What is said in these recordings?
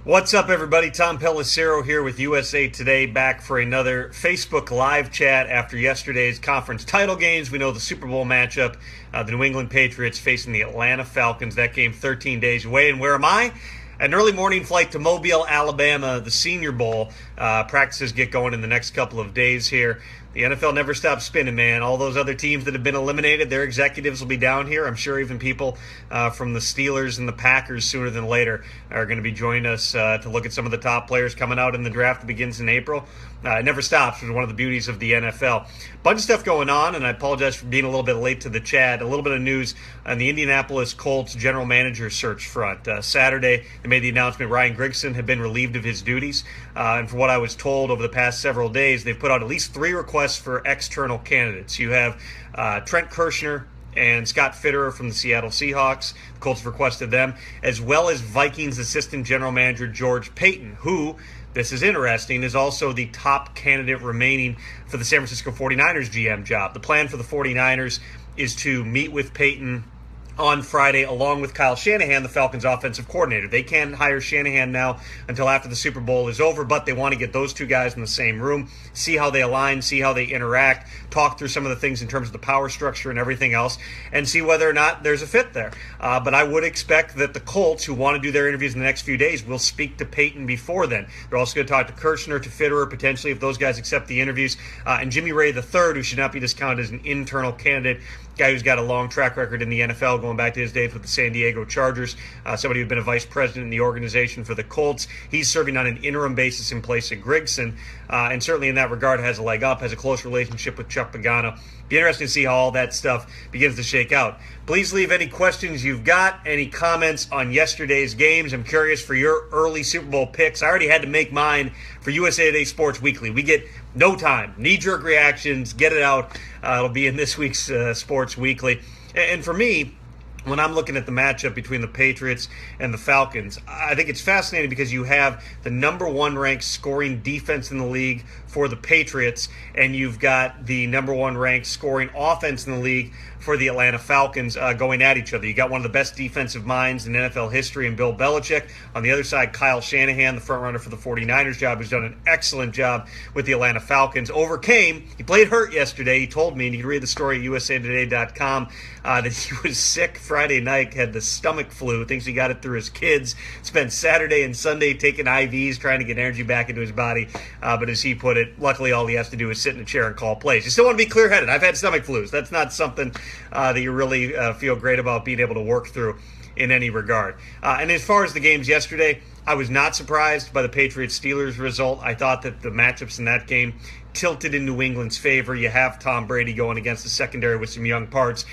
What's up, everybody? Tom Pelissero here with USA Today, back for another Facebook live chat after yesterday's conference title games. We know the Super Bowl matchup, the New England Patriots facing the Atlanta Falcons. That game 13 days away. And where am I? An early morning flight to Mobile, Alabama, the Senior Bowl. Practices get going in the next couple of days here. The NFL never stops spinning, man. All those other teams that have been eliminated, their executives will be down here. I'm sure even people from the Steelers and the Packers sooner than later are going to be joining us to look at some of the top players coming out in the draft that begins in April. It never stops, which is one of the beauties of the NFL. Bunch of stuff going on, and I apologize for being a little bit late to the chat. A little bit of news on the Indianapolis Colts general manager search front. Saturday, they made the announcement Ryan Grigson had been relieved of his duties. And from what I was told over the past several days, they've put out at least 3 requests for external candidates. You have Trent Kirshner and Scott Fitterer from the Seattle Seahawks. The Colts have requested them, as well as Vikings assistant general manager George Paton, who, this is interesting, is also the top candidate remaining for the San Francisco 49ers GM job. The plan for the 49ers is to meet with Paton on Friday, along with Kyle Shanahan, the Falcons offensive coordinator. They can't hire Shanahan now until after the Super Bowl is over, but they want to get those two guys in the same room, see how they align, see how they interact, talk through some of the things in terms of the power structure and everything else, and see whether or not there's a fit there. But I would expect that the Colts, who want to do their interviews in the next few days, will speak to Paton before then. They're also going to talk to Kirshner, to Fitterer, potentially, if those guys accept the interviews, and Jimmy Ray III, who should not be discounted as an internal candidate, guy who's got a long track record in the NFL, going back to his days with the San Diego Chargers, somebody who's been a vice president in the organization for the Colts. He's serving on an interim basis in place of Grigson, and certainly in that regard has a leg up, has a close relationship with Chuck Pagano. Be interesting to see how all that stuff begins to shake out. Please leave any questions you've got, any comments on yesterday's games. I'm curious for your early Super Bowl picks. I already had to make mine for USA Today Sports Weekly. We get no time, knee-jerk reactions, get it out. It'll be in this week's Sports Weekly. And for me, when I'm looking at the matchup between the Patriots and the Falcons, I think it's fascinating because you have the number 1 ranked scoring defense in the league for the Patriots, and you've got the number 1 ranked scoring offense in the league for the Atlanta Falcons going at each other. You got one of the best defensive minds in NFL history in Bill Belichick. On the other side, Kyle Shanahan, the front runner for the 49ers job, who's done an excellent job with the Atlanta Falcons. He played hurt yesterday. He told me, and you can read the story at usatoday.com, that he was sick Friday night, had the stomach flu, thinks he got it through his kids, spent Saturday and Sunday taking IVs, trying to get energy back into his body. But as he put it, luckily all he has to do is sit in a chair and call plays. You still want to be clear-headed. I've had stomach flus. That's not something that you really feel great about being able to work through in any regard. And as far as the games yesterday, I was not surprised by the Patriots-Steelers result. I thought that the matchups in that game tilted in New England's favor. You have Tom Brady going against the secondary with some young parts.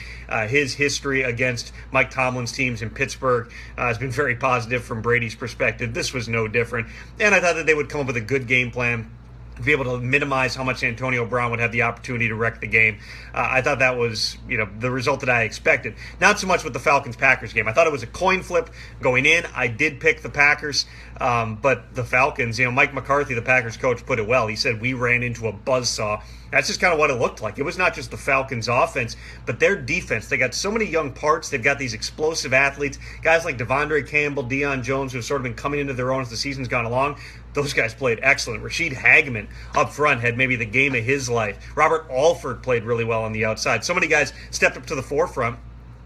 His history against Mike Tomlin's teams in Pittsburgh has been very positive from Brady's perspective. This was no different. And I thought that they would come up with a good game plan to be able to minimize how much Antonio Brown would have the opportunity to wreck the game. I thought that was, the result that I expected. Not so much with the Falcons-Packers game. I thought it was a coin flip going in. I did pick the Packers, but the Falcons, Mike McCarthy, the Packers coach, put it well. He said, we ran into a buzzsaw. That's just kind of what it looked like. It was not just the Falcons' offense, but their defense. They got so many young parts. They've got these explosive athletes, guys like Devondre Campbell, Deion Jones, who have sort of been coming into their own as the season's gone along. Those guys played excellent. Rashid Hageman up front had maybe the game of his life. Robert Alford played really well on the outside. So many guys stepped up to the forefront.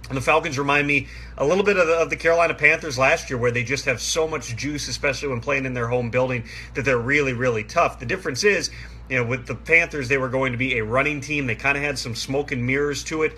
And the Falcons remind me a little bit of the Carolina Panthers last year, where they just have so much juice, especially when playing in their home building, that they're really, really tough. The difference is, with the Panthers, they were going to be a running team. They kind of had some smoke and mirrors to it.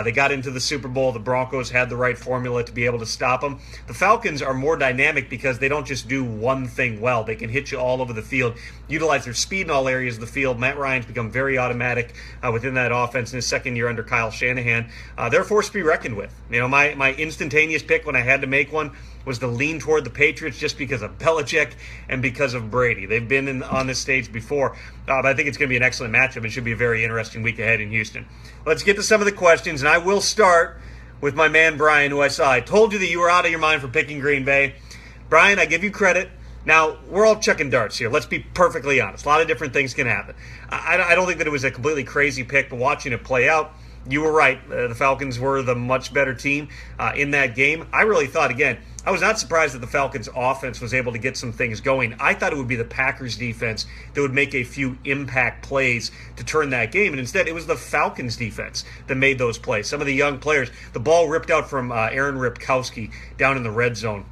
They got into the Super Bowl. The Broncos had the right formula to be able to stop them. The Falcons are more dynamic because they don't just do one thing well. They can hit you all over the field, utilize their speed in all areas of the field. Matt Ryan's become very automatic within that offense in his second year under Kyle Shanahan. They're a force to be reckoned with. My instantaneous pick when I had to make one was to lean toward the Patriots just because of Belichick and because of Brady. They've been on this stage before, but I think it's going to be an excellent matchup. It should be a very interesting week ahead in Houston. Let's get to some of the questions, and I will start with my man Brian, who I saw. I told you that you were out of your mind for picking Green Bay. Brian, I give you credit. Now, we're all chucking darts here. Let's be perfectly honest. A lot of different things can happen. I don't think that it was a completely crazy pick, but watching it play out, you were right. The Falcons were the much better team in that game. I really thought, again, I was not surprised that the Falcons offense was able to get some things going. I thought it would be the Packers defense that would make a few impact plays to turn that game. And instead, it was the Falcons defense that made those plays. Some of the young players, the ball ripped out from Aaron Ripkowski down in the red zone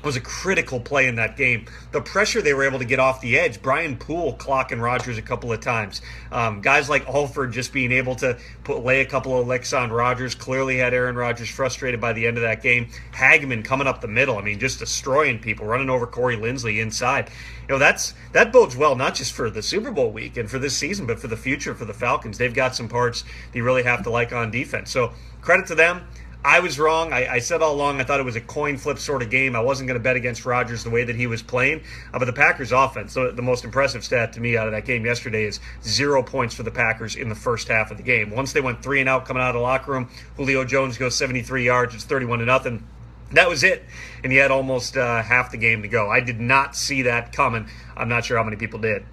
was a critical play in that game. The pressure they were able to get off the edge, Brian Poole clocking Rodgers a couple of times. Guys like Alford just being able to lay a couple of licks on Rodgers clearly had Aaron Rodgers frustrated by the end of that game. Hagman coming up the middle, I mean, just destroying people, running over Corey Linsley inside. That bodes well, not just for the Super Bowl week and for this season, but for the future for the Falcons. They've got some parts that you really have to like on defense. So credit to them. I was wrong. I said all along I thought it was a coin flip sort of game. I wasn't going to bet against Rodgers the way that he was playing. But the Packers offense, the most impressive stat to me out of that game yesterday is 0 points for the Packers in the first half of the game. Once they went 3-and-out coming out of the locker room, Julio Jones goes 73 yards. It's 31-0. That was it. And he had almost half the game to go. I did not see that coming. I'm not sure how many people did.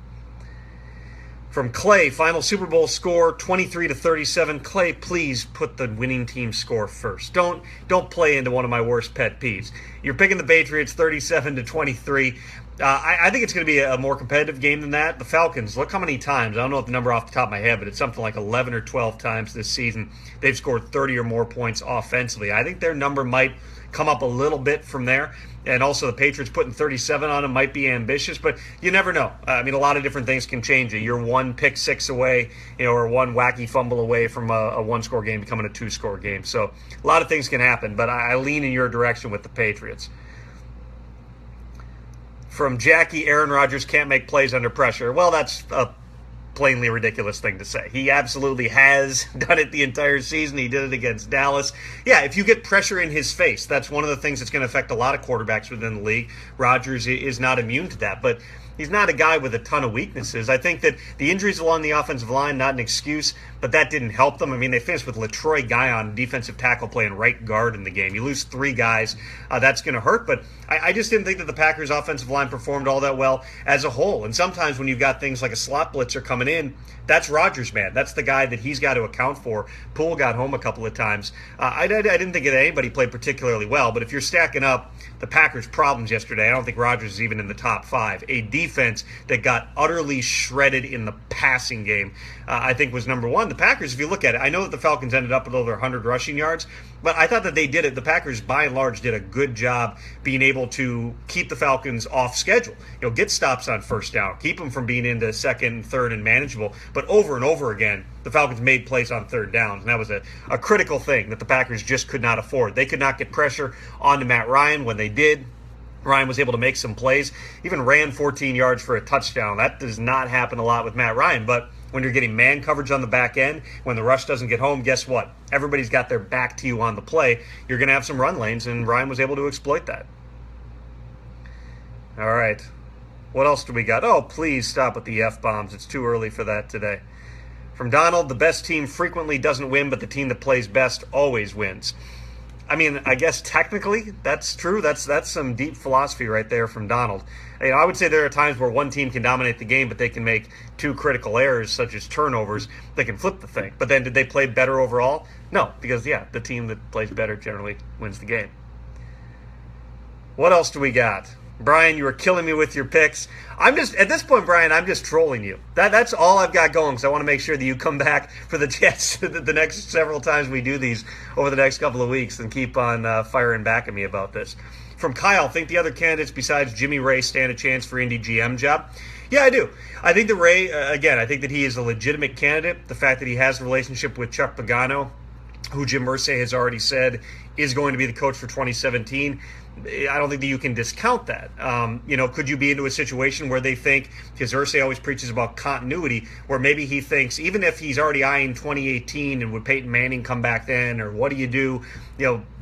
From Clay, final Super Bowl score 23-37. Clay, please put the winning team score first. Don't play into one of my worst pet peeves. You're picking the Patriots 37-23. I think it's going to be a more competitive game than that. The Falcons, look how many times, I don't know the number off the top of my head, but it's something like 11 or 12 times this season they've scored 30 or more points offensively. I think their number might come up a little bit from there. And also the Patriots putting 37 on them might be ambitious, but you never know. I mean, a lot of different things can change it. You're one pick six away, or one wacky fumble away from a one-score game becoming a two-score game. So a lot of things can happen, but I lean in your direction with the Patriots. From Jackie, Aaron Rodgers can't make plays under pressure. Well, that's a plainly ridiculous thing to say. He absolutely has done it the entire season. He did it against Dallas. Yeah, if you get pressure in his face, that's one of the things that's going to affect a lot of quarterbacks within the league. Rodgers is not immune to that, but he's not a guy with a ton of weaknesses. I think that the injuries along the offensive line, not an excuse, but that didn't help them. I mean, they finished with LaTroy Guion, defensive tackle, playing right guard in the game. You lose three guys, that's going to hurt, but I just didn't think that the Packers' offensive line performed all that well as a whole. And sometimes when you've got things like a slot blitzer coming in, that's Rodgers, man. That's the guy that he's got to account for. Poole got home a couple of times. I didn't think that anybody played particularly well, but if you're stacking up the Packers' problems yesterday, I don't think Rodgers is even in the top five. A defense that got utterly shredded in the passing game, I think was number one. The Packers, if you look at it, I know that the Falcons ended up with over 100 rushing yards, but I thought that they did it. The Packers, by and large, did a good job being able to keep the Falcons off schedule. Get stops on first down, keep them from being into second and third and manageable. But over and over again, the Falcons made plays on third downs, and that was a critical thing that the Packers just could not afford. They could not get pressure onto Matt Ryan. When they did, Ryan was able to make some plays, even ran 14 yards for a touchdown. That does not happen a lot with Matt Ryan, but when you're getting man coverage on the back end, when the rush doesn't get home, guess what? Everybody's got their back to you on the play. You're going to have some run lanes, and Ryan was able to exploit that. All right. What else do we got? Oh, please stop with the F-bombs. It's too early for that today. From Donald, the best team frequently doesn't win, but the team that plays best always wins. I mean, I guess technically that's true. That's some deep philosophy right there from Donald. I would say there are times where one team can dominate the game, but they can make two critical errors, such as turnovers. They can flip the thing. But then did they play better overall? No, because, the team that plays better generally wins the game. What else do we got? Brian, you were killing me with your picks. At this point, Brian, I'm just trolling you. That's all I've got going, because I want to make sure that you come back for the Jets the next several times we do these over the next couple of weeks and keep on firing back at me about this. From Kyle, think the other candidates besides Jimmy Ray stand a chance for Indy GM job? Yeah, I do. I think that Ray, I think that he is a legitimate candidate. The fact that he has a relationship with Chuck Pagano, who Jim Irsay has already said is going to be the coach for 2017, I don't think that you can discount that. Could you be into a situation where they think, because Irsay always preaches about continuity, where maybe he thinks, even if he's already eyeing 2018 and would Peyton Manning come back then, or what do you do?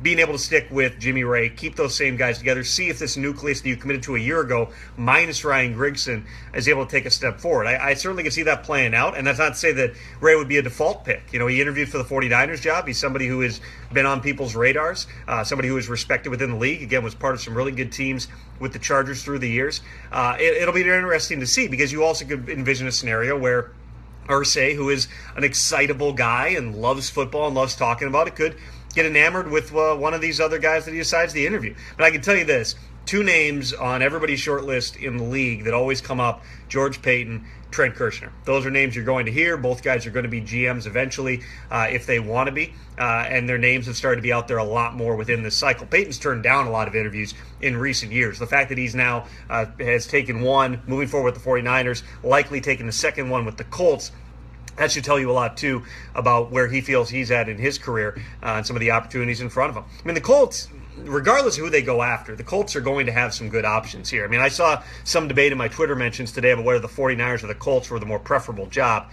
Being able to stick with Jimmy Ray, keep those same guys together, see if this nucleus that you committed to a year ago, minus Ryan Grigson, is able to take a step forward. I certainly can see that playing out, and that's not to say that Ray would be a default pick. He interviewed for the 49ers job. He's somebody who has been on people's radars, somebody who is respected within the league. Again, was part of some really good teams with the Chargers through the years. It'll be interesting to see, because you also could envision a scenario where Irsay, who is an excitable guy and loves football and loves talking about it, could get enamored with one of these other guys that he decides to interview. But I can tell you this, 2 names on everybody's short list in the league that always come up: George Paton, Trent Kirshner. Those are names you're going to hear. Both guys are going to be GMs eventually if they want to be, and their names have started to be out there a lot more within this cycle. Payton's turned down a lot of interviews in recent years. The fact that he's now has taken one, moving forward with the 49ers, likely taking the second one with the Colts, that should tell you a lot, too, about where he feels he's at in his career and some of the opportunities in front of him. I mean, the Colts, regardless of who they go after, the Colts are going to have some good options here. I mean, I saw some debate in my Twitter mentions today about whether the 49ers or the Colts were the more preferable job,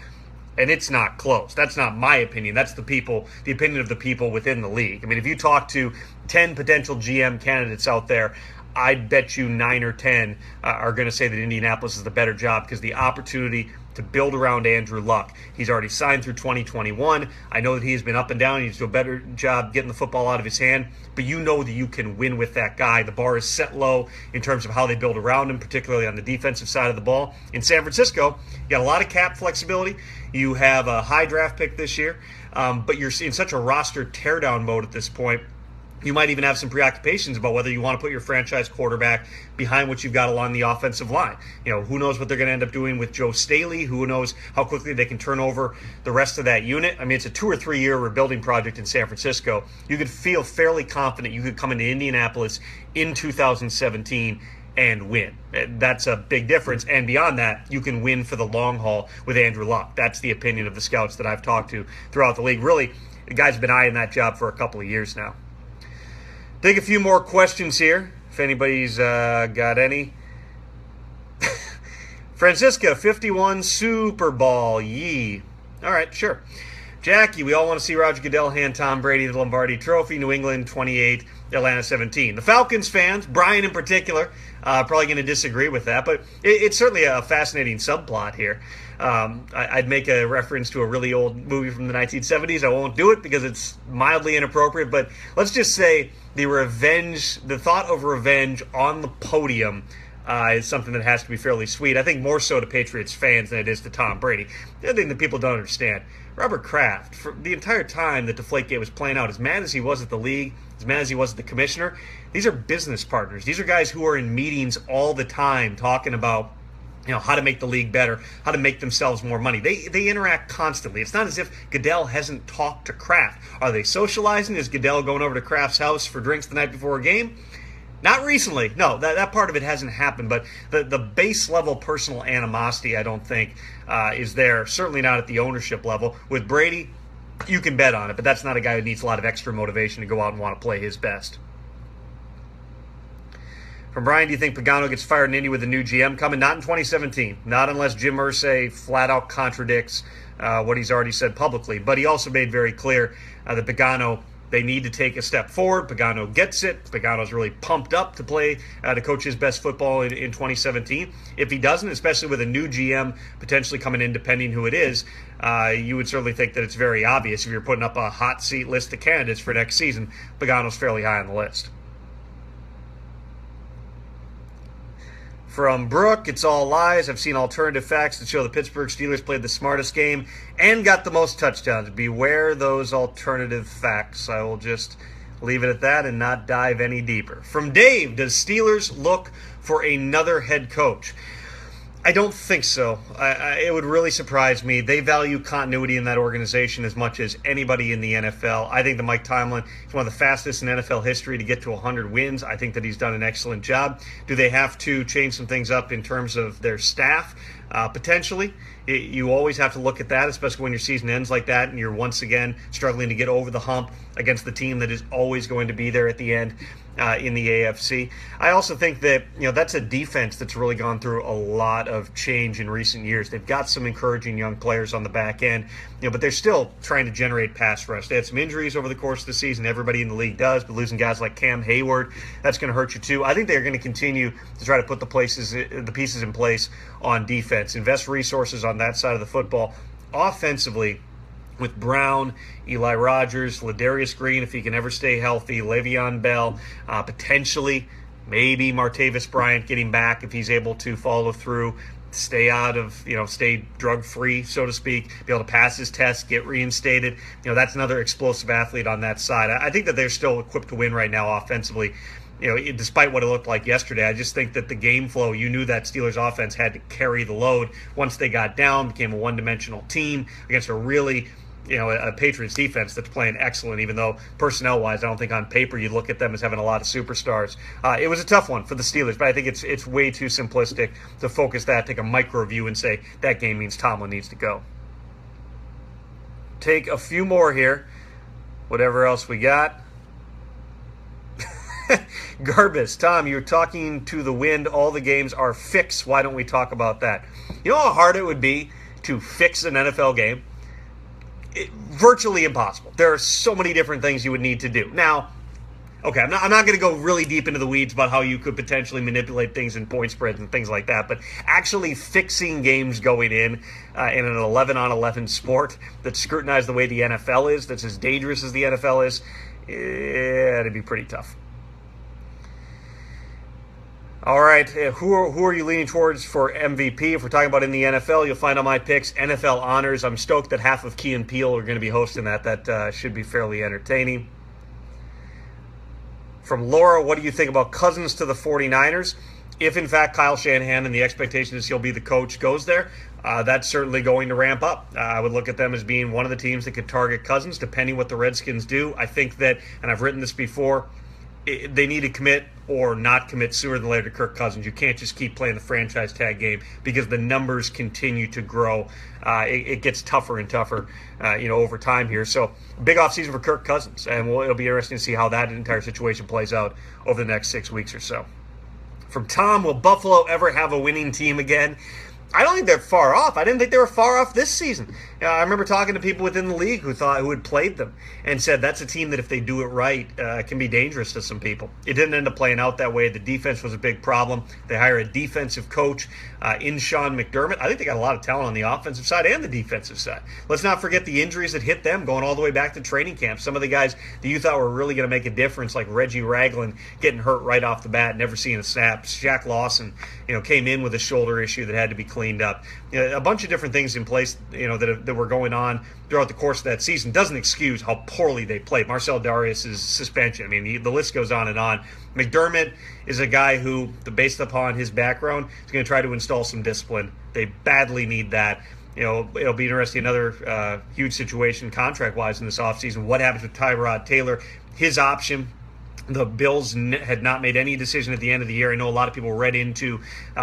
and it's not close. That's not my opinion. That's the opinion of the people within the league. I mean, if you talk to 10 potential GM candidates out there, I'd bet you 9 or 10 are going to say that Indianapolis is the better job because the opportunity to build around Andrew Luck. He's already signed through 2021. I know that he's been up and down. He needs to do a better job getting the football out of his hand, but you know that you can win with that guy. The bar is set low in terms of how they build around him, particularly on the defensive side of the ball. In San Francisco, you got a lot of cap flexibility. You have a high draft pick this year, but you're in such a roster teardown mode at this point. You might even have some preoccupations about whether you want to put your franchise quarterback behind what you've got along the offensive line. You know, who knows what they're going to end up doing with Joe Staley? Who knows how quickly they can turn over the rest of that unit? I mean, it's a 2 or 3 year rebuilding project in San Francisco. You could feel fairly confident you could come into Indianapolis in 2017 and win. That's a big difference. And beyond that, you can win for the long haul with Andrew Luck. That's the opinion of the scouts that I've talked to throughout the league. Really, the guy's been eyeing that job for a couple of years now. Take a few more questions here, if anybody's got any. Francisca, 51 Super Bowl, yee. All right, sure. Jackie, we all want to see Roger Goodell hand Tom Brady the Lombardi Trophy. New England 28, Atlanta 17. The Falcons fans, Brian in particular, probably going to disagree with that, but it's certainly a fascinating subplot here. I'd make a reference to a really old movie from the 1970s. I won't do it because it's mildly inappropriate, but let's just say the thought of revenge on the podium is something that has to be fairly sweet. I think more so to Patriots fans than it is to Tom Brady. The other thing that people don't understand, Robert Kraft, for the entire time that Deflategate was playing out, as mad as he was at the league, as mad as he was at the commissioner, these are business partners. These are guys who are in meetings all the time talking about, you know, how to make the league better, how to make themselves more money. They interact constantly. It's not as if Goodell hasn't talked to Kraft. Are they socializing? Is Goodell going over to Kraft's house for drinks the night before a game? Not recently. No, that part of it hasn't happened. But the base level personal animosity, I don't think, is there. Certainly not at the ownership level. With Brady, you can bet on it. But that's not a guy who needs a lot of extra motivation to go out and want to play his best. From Brian, do you think Pagano gets fired in Indy with a new GM coming? Not in 2017. Not unless Jim Irsay flat out contradicts what he's already said publicly. But he also made very clear that Pagano, they need to take a step forward. Pagano gets it. Pagano's really pumped up to play, to coach his best football in 2017. If he doesn't, especially with a new GM potentially coming in, depending who it is, you would certainly think that it's very obvious if you're putting up a hot seat list of candidates for next season. Pagano's fairly high on the list. From Brooke, it's all lies. I've seen alternative facts that show the Pittsburgh Steelers played the smartest game and got the most touchdowns. Beware those alternative facts. I will just leave it at that and not dive any deeper. From Dave, does Steelers look for another head coach? I don't think so. It would really surprise me. They value continuity in that organization as much as anybody in the NFL. I think that Mike Tomlin is one of the fastest in NFL history to get to 100 wins. I think that he's done an excellent job. Do they have to change some things up in terms of their staff? Potentially. You always have to look at that, especially when your season ends like that and you're once again struggling to get over the hump against the team that is always going to be there at the end in the AFC. I also think that, you know, that's a defense that's really gone through a lot of change in recent years. They've got some encouraging young players on the back end, you know, but they're still trying to generate pass rush. They had some injuries over the course of the season. Everybody in the league does, but losing guys like Cam Hayward, that's going to hurt you too. I think they're going to continue to try to put the pieces in place on defense, invest resources on that side of the football. Offensively, with Brown, Eli Rogers, Ladarius Green, if he can ever stay healthy, Le'Veon Bell, potentially, maybe Martavis Bryant getting back if he's able to follow through stay stay drug-free, so to speak, be able to pass his test, get reinstated. That's another explosive athlete on that side. I think that they're still equipped to win right now offensively. Despite what it looked like yesterday, I just think that the game flow, you knew that Steelers offense had to carry the load once they got down, became a one-dimensional team against a really, a Patriots defense that's playing excellent, even though personnel-wise, I don't think on paper you'd look at them as having a lot of superstars. It was a tough one for the Steelers, but I think it's way too simplistic to focus that, take a micro view and say that game means Tomlin needs to go. Take a few more here. Whatever else we got. Garbus, Tom, you're talking to the wind. All the games are fixed. Why don't we talk about that? You know how hard it would be to fix an NFL game? Virtually impossible. There are so many different things you would need to do. Now, okay, I'm not going to go really deep into the weeds about how you could potentially manipulate things in point spreads and things like that, but actually fixing games going in an 11-on-11 sport that's scrutinized the way the NFL is, that's as dangerous as the NFL is, it'd be pretty tough. All right, who are you leaning towards for MVP? If we're talking about in the NFL, you'll find all my picks. NFL honors. I'm stoked that half of Key and Peele are going to be hosting that. That should be fairly entertaining. From Laura, what do you think about Cousins to the 49ers? If, in fact, Kyle Shanahan and the expectation is he'll be the coach goes there, that's certainly going to ramp up. I would look at them as being one of the teams that could target Cousins, depending what the Redskins do. I think that, and I've written this before, they need to commit or not commit sooner than later to Kirk Cousins. You can't just keep playing the franchise tag game because the numbers continue to grow. It gets tougher and tougher, over time here. So big offseason for Kirk Cousins, and it'll be interesting to see how that entire situation plays out over the next 6 weeks or so. From Tom, will Buffalo ever have a winning team again? I don't think they're far off. I didn't think they were far off this season. I remember talking to people within the league who had played them and said that's a team that if they do it right can be dangerous to some people. It didn't end up playing out that way. The defense was a big problem. They hire a defensive coach in Sean McDermott. I think they got a lot of talent on the offensive side and the defensive side. Let's not forget the injuries that hit them going all the way back to training camp. Some of the guys that you thought were really going to make a difference, like Reggie Ragland getting hurt right off the bat, never seeing a snap. Shaq Lawson, came in with a shoulder issue that had to be cleaned up. A bunch of different things in place, that were going on throughout the course of that season doesn't excuse how poorly they played. Marcel Darius' suspension. I mean, the list goes on and on. McDermott is a guy who, based upon his background, is going to try to install some discipline. They badly need that. It'll be interesting. Another huge situation contract-wise in this offseason. What happens with Tyrod Taylor? His option. The Bills had not made any decision at the end of the year. I know a lot of people read into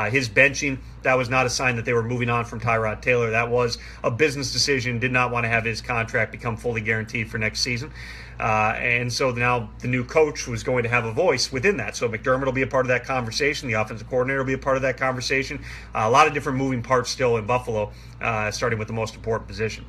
his benching. That was not a sign that they were moving on from Tyrod Taylor. That was a business decision. Did not want to have his contract become fully guaranteed for next season. And so now the new coach was going to have a voice within that. So McDermott will be a part of that conversation. The offensive coordinator will be a part of that conversation. A lot of different moving parts still in Buffalo, starting with the most important position.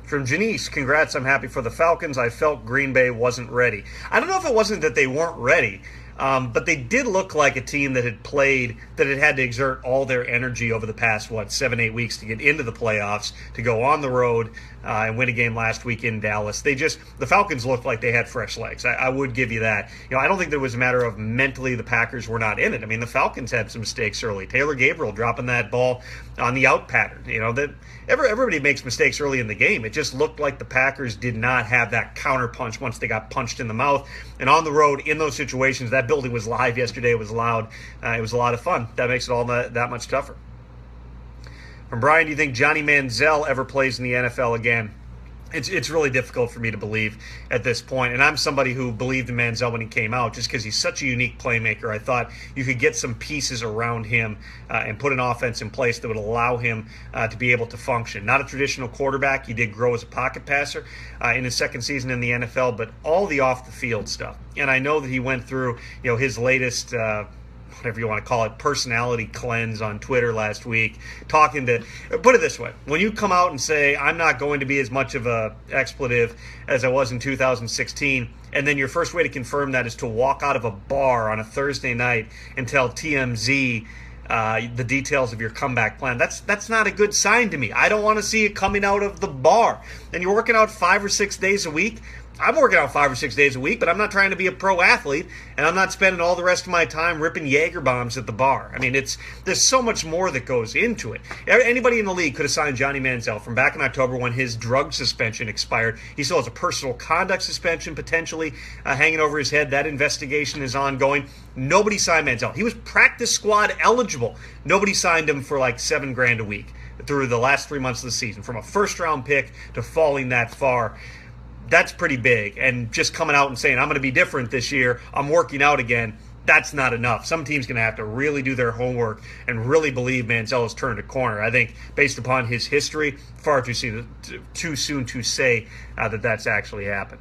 From Janice, congrats, I'm happy for the Falcons. I felt Green Bay wasn't ready. I don't know if it wasn't that they weren't ready, but they did look like a team that had had to exert all their energy over the past, 7-8 weeks to get into the playoffs, to go on the road and win a game last week in Dallas. The Falcons looked like they had fresh legs. I would give you that. I don't think there was a matter of mentally the Packers were not in it. I mean, the Falcons had some mistakes early. Taylor Gabriel dropping that ball on the out pattern. Everybody makes mistakes early in the game. It just looked like the Packers did not have that counter punch once they got punched in the mouth. And on the road, in those situations, that building was live yesterday. It was loud. It was a lot of fun. That makes it all that much tougher. From Brian, do you think Johnny Manziel ever plays in the NFL again? It's really difficult for me to believe at this point. And I'm somebody who believed in Manziel when he came out just because he's such a unique playmaker. I thought you could get some pieces around him and put an offense in place that would allow him to be able to function. Not a traditional quarterback. He did grow as a pocket passer in his second season in the NFL, but all the off-the-field stuff. And I know that he went through his latest whatever you want to call it, personality cleanse on Twitter last week, put it this way, when you come out and say, I'm not going to be as much of a expletive as I was in 2016, and then your first way to confirm that is to walk out of a bar on a Thursday night and tell TMZ the details of your comeback plan. That's not a good sign to me. I don't want to see it coming out of the bar. And you're working out 5 or 6 days a week. I'm working out 5 or 6 days a week, but I'm not trying to be a pro athlete, and I'm not spending all the rest of my time ripping Jaeger bombs at the bar. I mean, there's so much more that goes into it. Anybody in the league could have signed Johnny Manziel from back in October when his drug suspension expired. He still has a personal conduct suspension potentially hanging over his head. That investigation is ongoing. Nobody signed Manziel. He was practice squad eligible. Nobody signed him for like $7,000 a week through the last 3 months of the season. From a first-round pick to falling that far, that's pretty big. And just coming out and saying, I'm going to be different this year, I'm working out again, that's not enough. Some team's going to have to really do their homework and really believe Manziel has turned a corner. I think based upon his history, far too soon to say that that's actually happened.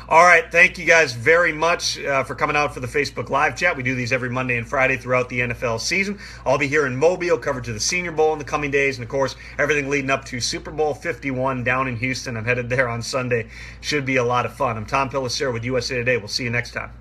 All right, thank you guys very much for coming out for the Facebook Live chat. We do these every Monday and Friday throughout the NFL season. I'll be here in Mobile, coverage of the Senior Bowl in the coming days, and, of course, everything leading up to Super Bowl 51 down in Houston. I'm headed there on Sunday. Should be a lot of fun. I'm Tom Pelissero with USA Today. We'll see you next time.